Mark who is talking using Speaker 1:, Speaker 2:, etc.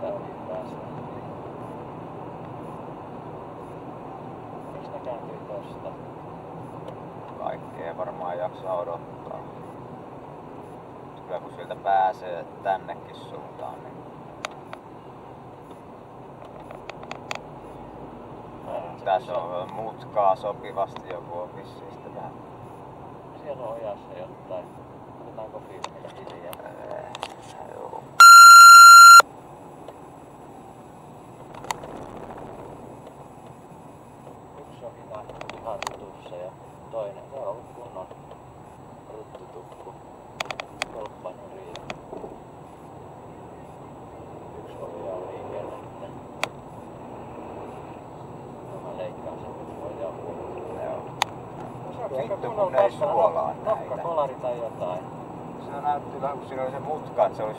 Speaker 1: yrittää ohi päästä. Miksi ne kääntyy tosta?
Speaker 2: Kaikkea varmaan jaksaa odottaa. Kyllä kun sieltä pääsee tännekin suuntaan, niin tässä on mutkaa sopivasti, joku on vissiin sitä vähän.
Speaker 1: Siellä on ojassa jotain. Otetaanko filmillä hiljaa?
Speaker 2: Joo.
Speaker 1: Yksi on ihan rutussa ja toinen se on ollut kunnon ruttutukku. Kolppanuria. Yksi ojaa liikennettä. Mä leikkaan sen nyt ojaa puolella.
Speaker 2: Joo.
Speaker 1: Se oli aika
Speaker 2: Vittu
Speaker 1: kunnolla
Speaker 2: kun ei
Speaker 1: kasvanut
Speaker 2: suolaa näitä.
Speaker 1: nokkakolari tai jotain.
Speaker 2: Se näytti vähän kun siinä oli se mutka, että se olisi